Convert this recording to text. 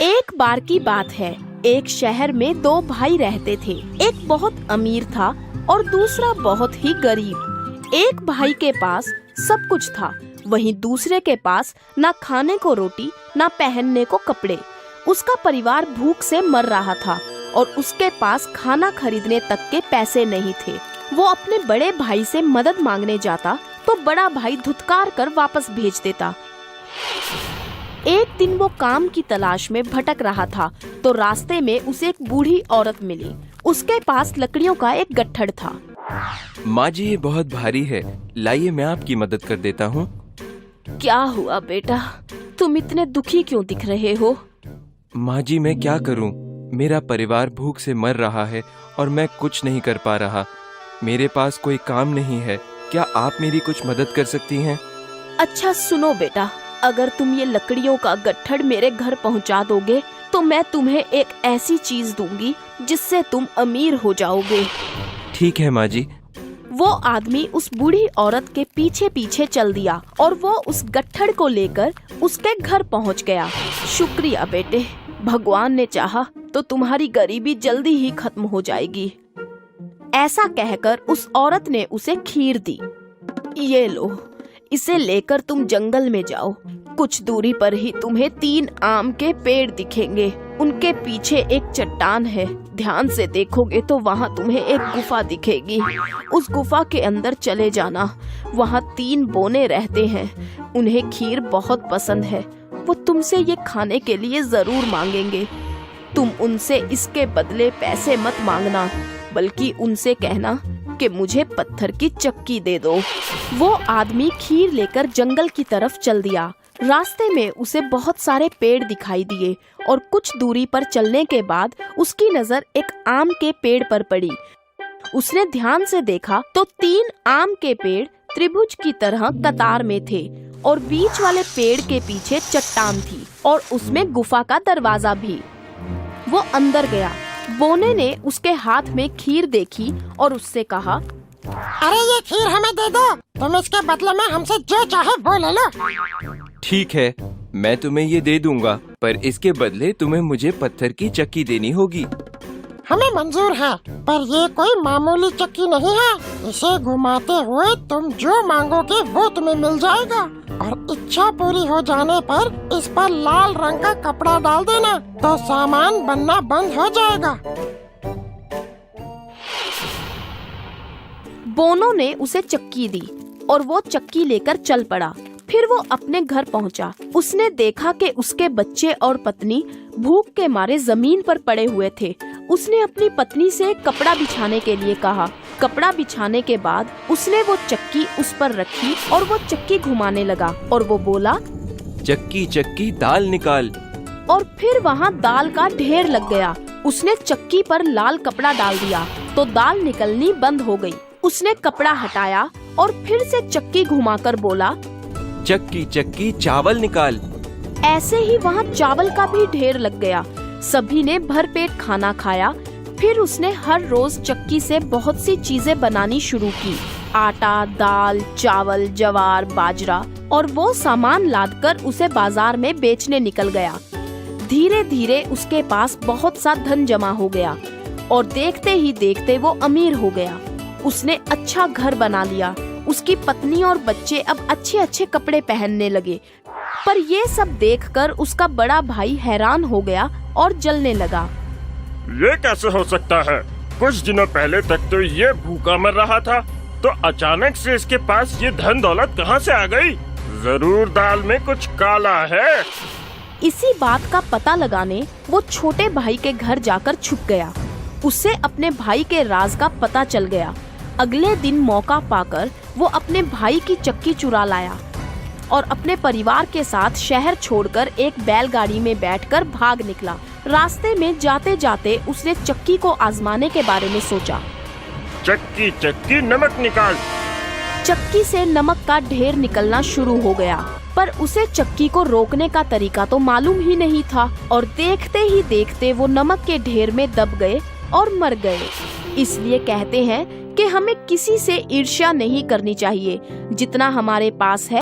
एक बार की बात है, एक शहर में दो भाई रहते थे। एक बहुत अमीर था और दूसरा बहुत ही गरीब। एक भाई के पास सब कुछ था, वहीं दूसरे के पास ना खाने को रोटी ना पहनने को कपड़े। उसका परिवार भूख से मर रहा था और उसके पास खाना खरीदने तक के पैसे नहीं थे। वो अपने बड़े भाई से मदद मांगने जाता तो बड़ा भाई धुतकार कर वापस भेज देता। एक दिन वो काम की तलाश में भटक रहा था तो रास्ते में उसे एक बूढ़ी औरत मिली। उसके पास लकड़ियों का एक गट्ठर था। माँ जी, ये बहुत भारी है, लाइए मैं आपकी मदद कर देता हूँ। क्या हुआ बेटा, तुम इतने दुखी क्यों दिख रहे हो? माँ जी, मैं क्या करूँ, मेरा परिवार भूख से मर रहा है और मैं कुछ नहीं कर पा रहा। मेरे पास कोई काम नहीं है, क्या आप मेरी कुछ मदद कर सकती हैं? अच्छा सुनो बेटा, अगर तुम ये लकड़ियों का गट्ठर मेरे घर पहुंचा दोगे तो मैं तुम्हें एक ऐसी चीज दूंगी जिससे तुम अमीर हो जाओगे। ठीक है माँ जी। वो आदमी उस बूढ़ी औरत के पीछे पीछे चल दिया और वो उस गट्ठर को लेकर उसके घर पहुंच गया। शुक्रिया बेटे, भगवान ने चाहा तो तुम्हारी गरीबी जल्दी ही खत्म हो जाएगी। ऐसा कहकर उस औरत ने उसे खीर दी। ये लो, इसे लेकर तुम जंगल में जाओ। कुछ दूरी पर ही तुम्हें 3 आम के पेड़ दिखेंगे। उनके पीछे एक चट्टान है, ध्यान से देखोगे तो वहाँ तुम्हें एक गुफा दिखेगी। उस गुफा के अंदर चले जाना, वहाँ 3 बोने रहते हैं। उन्हें खीर बहुत पसंद है, वो तुमसे ये खाने के लिए जरूर मांगेंगे। तुम उनसे इसके बदले पैसे मत मांगना, बल्कि उनसे कहना कि मुझे पत्थर की चक्की दे दो। वो आदमी खीर लेकर जंगल की तरफ चल दिया। रास्ते में उसे बहुत सारे पेड़ दिखाई दिए और कुछ दूरी पर चलने के बाद उसकी नजर एक आम के पेड़ पर पड़ी। उसने ध्यान से देखा तो 3 आम के पेड़ त्रिभुज की तरह कतार में थे और बीच वाले पेड़ के पीछे चट्टान थी और उसमें गुफा का दरवाजा भी। वो अंदर गया। बोने ने उसके हाथ में खीर देखी और उससे कहा, अरे ये खीर हमें दे दो, तुम इसके बदले में हमसे जो चाहे वो ले लो। ठीक है, मैं तुम्हें ये दे दूंगा, पर इसके बदले तुम्हें मुझे पत्थर की चक्की देनी होगी। हमें मंजूर है, पर ये कोई मामूली चक्की नहीं है। इसे घुमाते हुए तुम जो मांगोगे वो तुम्हें मिल जाएगा और इच्छा पूरी हो जाने पर इस पर लाल रंग का कपड़ा डाल देना तो सामान बनना बंद हो जाएगा। बोनो ने उसे चक्की दी और वो चक्की लेकर चल पड़ा। फिर वो अपने घर पहुंचा। उसने देखा कि उसके बच्चे और पत्नी भूख के मारे जमीन पर पड़े हुए थे। उसने अपनी पत्नी से कपड़ा बिछाने के लिए कहा। कपड़ा बिछाने के बाद उसने वो चक्की उस पर रखी और वो चक्की घुमाने लगा और वो बोला, चक्की चक्की दाल निकाल। और फिर वहाँ दाल का ढेर लग गया। उसने चक्की पर लाल कपड़ा डाल दिया तो दाल निकलनी बंद हो गई। उसने कपड़ा हटाया और फिर से चक्की घुमाकर बोला, चक्की चक्की चावल निकाल। ऐसे ही वहाँ चावल का भी ढेर लग गया। सभी ने भरपेट खाना खाया। फिर उसने हर रोज चक्की से बहुत सी चीजें बनानी शुरू की। आटा, दाल, चावल, ज्वार, बाजरा और वो सामान लादकर उसे बाजार में बेचने निकल गया। धीरे धीरे उसके पास बहुत सा धन जमा हो गया और देखते ही देखते वो अमीर हो गया। उसने अच्छा घर बना लिया। उसकी पत्नी और बच्चे अब अच्छे अच्छे कपड़े पहनने लगे। पर ये सब देखकर उसका बड़ा भाई हैरान हो गया और जलने लगा। ये कैसे हो सकता है? कुछ दिनों पहले तक तो ये भूखा मर रहा था, तो अचानक से इसके पास ये धन दौलत कहाँ से आ गई? जरूर दाल में कुछ काला है। इसी बात का पता लगाने वो छोटे भाई के घर जाकर छुप गया। उससे अपने भाई के राज का पता चल गया। अगले दिन मौका पाकर वो अपने भाई की चक्की चुरा लाया और अपने परिवार के साथ शहर छोड़कर एक बैलगाड़ी में बैठकर भाग निकला। रास्ते में जाते जाते उसने चक्की को आजमाने के बारे में सोचा। चक्की चक्की नमक निकाल। चक्की से नमक का ढेर निकलना शुरू हो गया, पर उसे चक्की को रोकने का तरीका तो मालूम ही नहीं था और देखते ही देखते वो नमक के ढेर में दब गए और मर गए। इसलिए कहते हैं कि हमें किसी से ईर्ष्या नहीं करनी चाहिए। जितना हमारे पास है